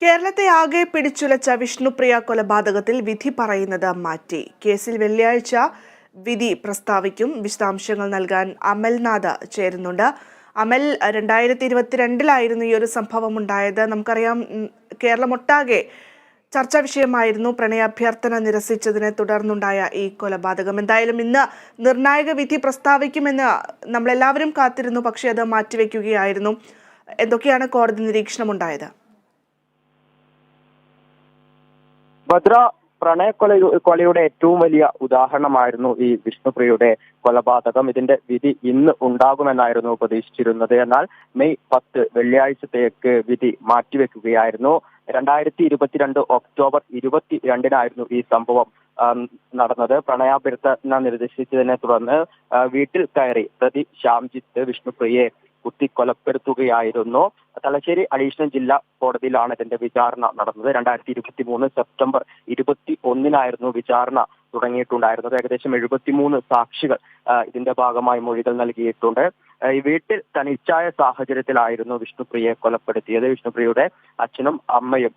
കേരളത്തെ ആകെ പിടിച്ചുലച്ച വിഷ്ണുപ്രിയ കൊലപാതകത്തിൽ വിധി പറയുന്നത് മാറ്റി. കേസിൽ വെള്ളിയാഴ്ച വിധി പ്രസ്താവിക്കും. വിശദാംശങ്ങൾ നൽകാൻ അമൽനാഥ് ചേരുന്നുണ്ട്. അമൽ, 2022 ഈ ഒരു സംഭവം ഉണ്ടായത്. നമുക്കറിയാം, കേരളമൊട്ടാകെ ചർച്ചാ വിഷയമായിരുന്നു പ്രണയാഭ്യർത്ഥന നിരസിച്ചതിനെ തുടർന്നുണ്ടായ ഈ കൊലപാതകം. എന്തായാലും ഇന്ന് നിർണായക വിധി പ്രസ്താവിക്കുമെന്ന് നമ്മളെല്ലാവരും കാത്തിരുന്നു. പക്ഷേ അത് മാറ്റിവെക്കുകയായിരുന്നു. എന്തൊക്കെയാണ് കോടതി നിരീക്ഷണമുണ്ടായത്? ഭദ്ര, കൊലയുടെ ഏറ്റവും വലിയ ഉദാഹരണമായിരുന്നു ഈ വിഷ്ണുപ്രിയയുടെ കൊലപാതകം. ഇതിന്റെ വിധി ഇന്ന് ഉണ്ടാകുമെന്നായിരുന്നു പ്രതീക്ഷിച്ചിരുന്നത്. എന്നാൽ മെയ് 10 വെള്ളിയാഴ്ചത്തേക്ക് വിധി മാറ്റിവെക്കുകയായിരുന്നു. 2022 ഒക്ടോബർ 22-നായിരുന്നു ഈ സംഭവം നടന്നത്. പ്രണയാഭ്യർത്ഥന നിർദ്ദേശിച്ചതിനെ തുടർന്ന് വീട്ടിൽ കയറി പ്രതി ശ്യാംജിത്ത് വിഷ്ണുപ്രിയയെ കുത്തിക്കൊലപ്പെടുത്തുകയായിരുന്നു. തലശ്ശേരി അഡീഷണൽ ജില്ലാ കോടതിയിലാണ് ഇതിന്റെ വിചാരണ നടന്നത്. 2023 സെപ്റ്റംബർ 21-നായിരുന്നു വിചാരണ തുടങ്ങിയിട്ടുണ്ടായിരുന്നത്. ഏകദേശം 73 സാക്ഷികൾ ഇതിന്റെ ഭാഗമായി മൊഴികൾ നൽകിയിട്ടുണ്ട്. ഈ വീട്ടിൽ തനിച്ചായ സാഹചര്യത്തിലായിരുന്നു വിഷ്ണുപ്രിയയെ കൊലപ്പെടുത്തിയത്. വിഷ്ണുപ്രിയയുടെ അച്ഛനും അമ്മയും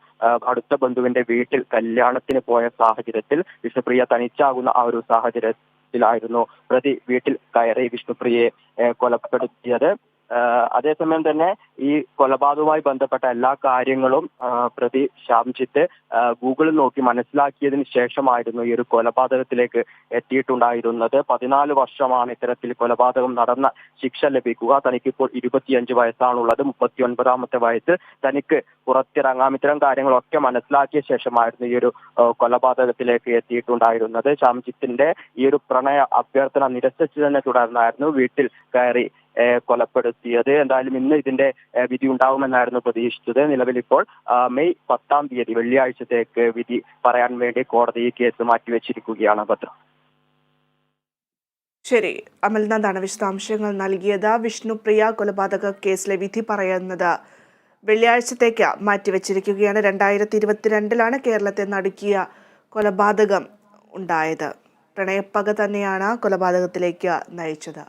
അടുത്ത ബന്ധുവിന്റെ വീട്ടിൽ കല്യാണത്തിന് പോയ സാഹചര്യത്തിൽ വിഷ്ണുപ്രിയ തനിച്ചാകുന്ന ആ ഒരു സാഹചര്യത്തിലായിരുന്നു പ്രതി വീട്ടിൽ കയറി വിഷ്ണുപ്രിയയെ കൊലപ്പെടുത്തിയത്. അതേസമയം തന്നെ ഈ കൊലപാതകവുമായി ബന്ധപ്പെട്ട എല്ലാ കാര്യങ്ങളും പ്രതി ശ്യാംജിത്ത് ഗൂഗിളിൽ നോക്കി മനസ്സിലാക്കിയതിന് ശേഷമായിരുന്നു ഈ ഒരു കൊലപാതകത്തിലേക്ക് എത്തിയിട്ടുണ്ടായിരുന്നത്. 14 വർഷമാണ് ഇത്തരത്തിൽ കൊലപാതകം നടന്ന ശിക്ഷ ലഭിക്കുക. തനിക്കിപ്പോൾ 25 വയസ്സാണുള്ളത്. 39ാമത്തെ വയസ്സ് തനിക്ക് പുറത്തിറങ്ങാം. ഇത്തരം കാര്യങ്ങളൊക്കെ മനസ്സിലാക്കിയ ശേഷമായിരുന്നു ഈ ഒരു കൊലപാതകത്തിലേക്ക് എത്തിയിട്ടുണ്ടായിരുന്നത്. ശ്യാംജിത്തിന്റെ ഈ ഒരു പ്രണയ അഭ്യർത്ഥന നിരസിച്ചതിനെ തുടർന്നായിരുന്നു വീട്ടിൽ കയറി കൊലപ്പെടുത്തിയത്. എന്തായാലും ഇന്ന് ഇതിന്റെ വിധി ഉണ്ടാകുമെന്നായിരുന്നു പ്രതീക്ഷിച്ചത്. നിലവിൽ ഇപ്പോൾ മെയ് 10 വെള്ളിയാഴ്ചത്തേക്ക് വിധി പറയാൻ വേണ്ടി കോടതി ഈ കേസ് മാറ്റിവെച്ചിരിക്കുകയാണ്. ഭദ്ര. ശരി, അമൽനാഥാണ് വിശദാംശങ്ങൾ നൽകിയത്. വിഷ്ണുപ്രിയ കൊലപാതക കേസിലെ വിധി പറയുന്നത് വെള്ളിയാഴ്ചത്തേക്ക് മാറ്റിവെച്ചിരിക്കുകയാണ്. 2022-ലാണ് കേരളത്തെ നടുക്കിയ കൊലപാതകം ഉണ്ടായത്. പ്രണയപ്പക തന്നെയാണ് കൊലപാതകത്തിലേക്ക് നയിച്ചത്.